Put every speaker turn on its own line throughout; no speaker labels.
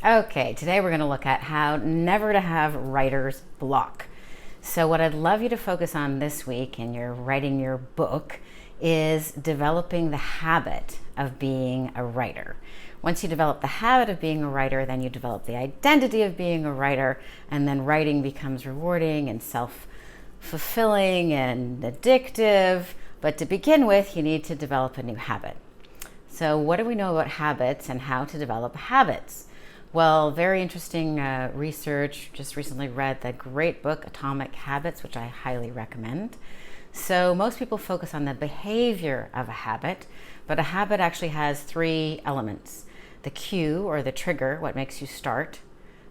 Okay, today we're going to look at how never to have writer's block. So what I'd love you to focus on this week in your writing your book is developing the habit of being a writer. Once you develop the habit of being a writer, then you develop the identity of being a writer, and then writing becomes rewarding and self-fulfilling and addictive. But to begin with, you need to develop a new habit. So what do we know about habits and how to develop habits? Well, very interesting research. Just recently read the great book, Atomic Habits, which I highly recommend. So most people focus on the behavior of a habit, but a habit actually has three elements: the cue or the trigger, what makes you start,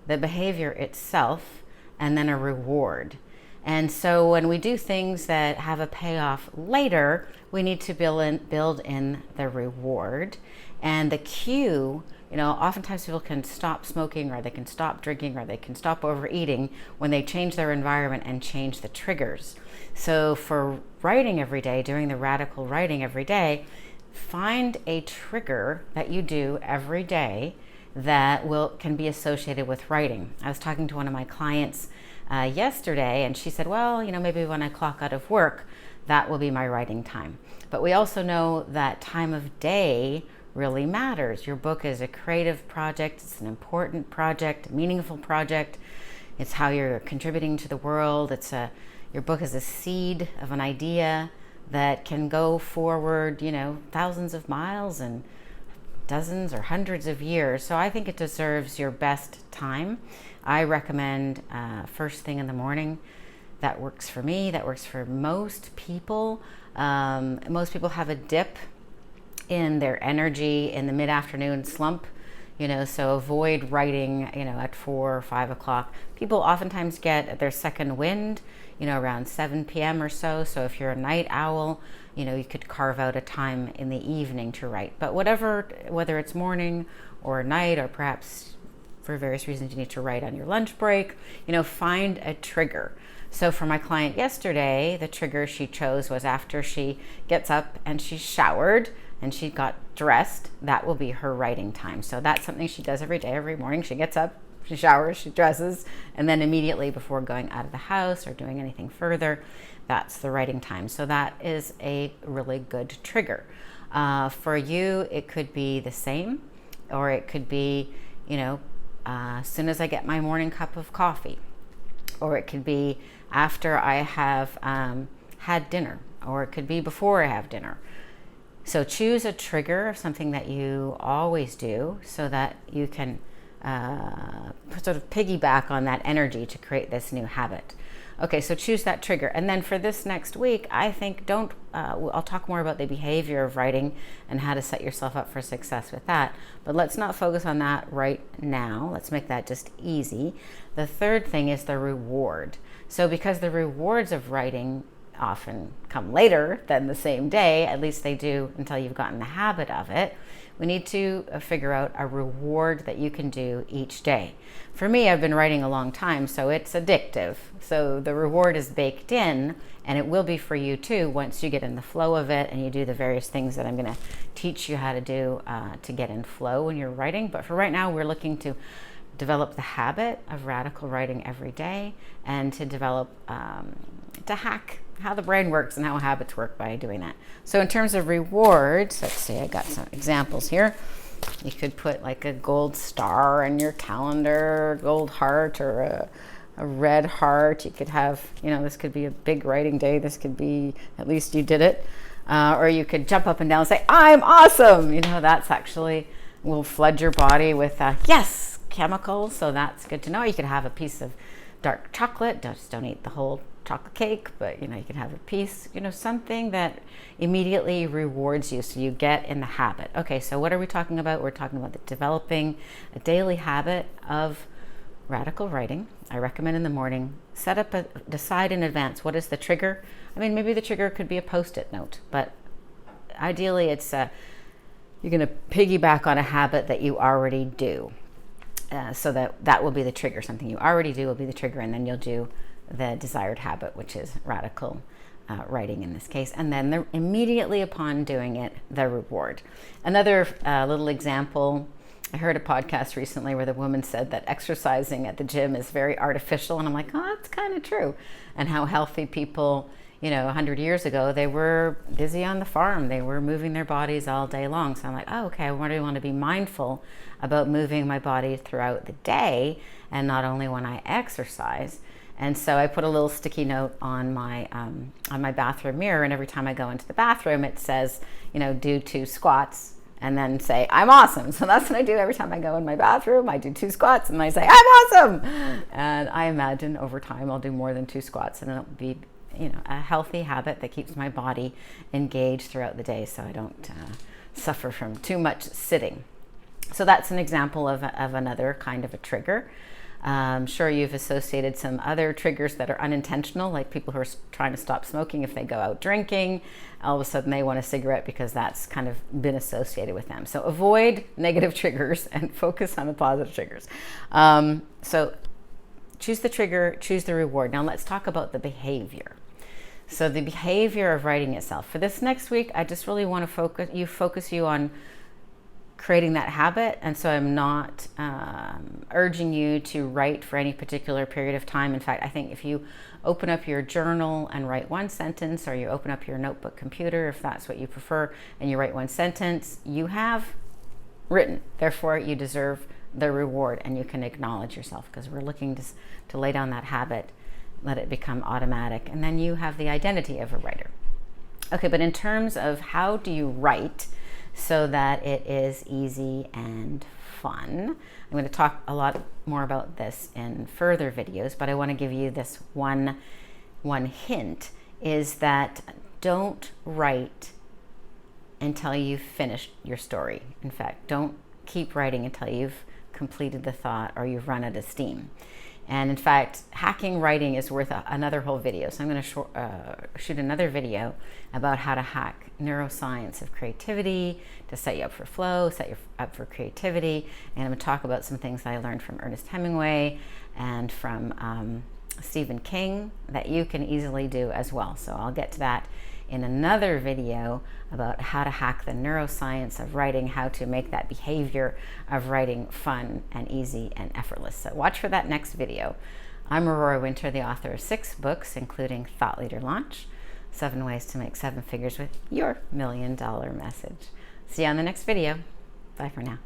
the behavior itself, and then a reward. And so when we do things that have a payoff later, we need to build in the reward. And the cue, oftentimes people can stop smoking, or they can stop drinking, or they can stop overeating when they change their environment and change the triggers. So for writing every day, doing the radical writing every day, find a trigger that you do every day that can be associated with writing. I was talking to one of my clients yesterday, and she said, well, maybe when I clock out of work, that will be my writing time. But we also know that time of day really matters. Your book is a creative project. It's an important project, a meaningful project. It's how you're contributing to the world. Your book is a seed of an idea that can go forward, thousands of miles and dozens or hundreds of years. So I think it deserves your best time. I recommend first thing in the morning. That works for me. That works for most people. Most people have a dip in their energy in the mid-afternoon slump, so avoid writing, at 4 or 5 o'clock. People oftentimes get their second wind, around 7 p.m. or so. So if you're a night owl, you could carve out a time in the evening to write. But whether it's morning or night, or perhaps for various reasons you need to write on your lunch break, find a trigger. So for my client yesterday, the trigger she chose was after she gets up and she showered and she got dressed. That will be her writing time. So that's something she does every day, every morning. She gets up, she showers, she dresses, and then immediately before going out of the house or doing anything further, that's the writing time. So that is a really good trigger. For you, it could be the same, or it could be, as soon as I get my morning cup of coffee, or it could be after I have had dinner, or it could be before I have dinner. So choose a trigger of something that you always do so that you can sort of piggyback on that energy to create this new habit. Okay, so choose that trigger. And then for this next week, I think I'll talk more about the behavior of writing and how to set yourself up for success with that. But let's not focus on that right now. Let's make that just easy. The third thing is the reward. So because the rewards of writing often come later than the same day, at least they do until you've gotten the habit of it, we need to figure out a reward that you can do each day. For me, I've been writing a long time, so it's addictive. So the reward is baked in, and it will be for you too once you get in the flow of it and you do the various things that I'm going to teach you how to do to get in flow when you're writing. But for right now, we're looking to develop the habit of radical writing every day, and to develop, to hack how the brain works and how habits work by doing that. So in terms of rewards, let's see, I got some examples here. You could put like a gold star in your calendar, gold heart, or a red heart. You could have, this could be a big writing day. This could be, at least you did it. Or you could jump up and down and say, I'm awesome. That's actually will flood your body with yes chemicals. So that's good to know. You could have a piece of dark chocolate. Just don't eat the whole chocolate cake, but you can have a piece, something that immediately rewards you so you get in the habit. Okay, so what are we talking about? We're talking about developing a daily habit of radical writing. I recommend in the morning, decide in advance, what is the trigger? Maybe the trigger could be a Post-it note, but ideally it's you're going to piggyback on a habit that you already do. So that will be the trigger. Something you already do will be the trigger, and then you'll do the desired habit, which is radical writing in this case. And then immediately upon doing it, the reward. Another little example I heard a podcast recently where the woman said that exercising at the gym is very artificial. And I'm like, oh, that's kind of true. And how healthy people, 100 years ago, they were busy on the farm. They were moving their bodies all day long. So I'm like, oh, okay, I really want to be mindful about moving my body throughout the day and not only when I exercise. And so I put a little sticky note on my bathroom mirror, and every time I go into the bathroom, it says, do 2 squats, and then say, I'm awesome. So that's what I do every time I go in my bathroom. I do 2 squats, and I say, I'm awesome. And I imagine over time I'll do more than 2 squats, and it'll be, a healthy habit that keeps my body engaged throughout the day, so I don't suffer from too much sitting. So that's an example of another kind of a trigger. I'm sure you've associated some other triggers that are unintentional, like people who are trying to stop smoking. If they go out drinking, all of a sudden they want a cigarette because that's kind of been associated with them. So avoid negative triggers and focus on the positive triggers. So choose the trigger, choose the reward. Now let's talk about the behavior. So the behavior of writing itself. For this next week, I just really want to focus you on creating that habit. And so I'm not urging you to write for any particular period of time. In fact, I think if you open up your journal and write 1 sentence, or you open up your notebook computer, if that's what you prefer, and you write 1 sentence, you have written. Therefore, you deserve the reward, and you can acknowledge yourself, because we're looking to lay down that habit, let it become automatic, and then you have the identity of a writer. Okay, but in terms of how do you write so that it is easy and fun, I'm going to talk a lot more about this in further videos, but I want to give you this one hint, is that don't write until you've finished your story. In fact, don't keep writing until you've completed the thought or you've run out of steam. And in fact, hacking writing is worth another whole video. So I'm going to shoot another video about how to hack neuroscience of creativity to set you up for flow, set you up for creativity. And I'm going to talk about some things that I learned from Ernest Hemingway and from Stephen King that you can easily do as well. So I'll get to that in another video about how to hack the neuroscience of writing, how to make that behavior of writing fun and easy and effortless. So watch for that next video. I'm Aurora Winter, the author of 6 books, including Thought Leader Launch, 7 Ways to Make 7 Figures with Your $1 Million Message. See you on the next video. Bye for now.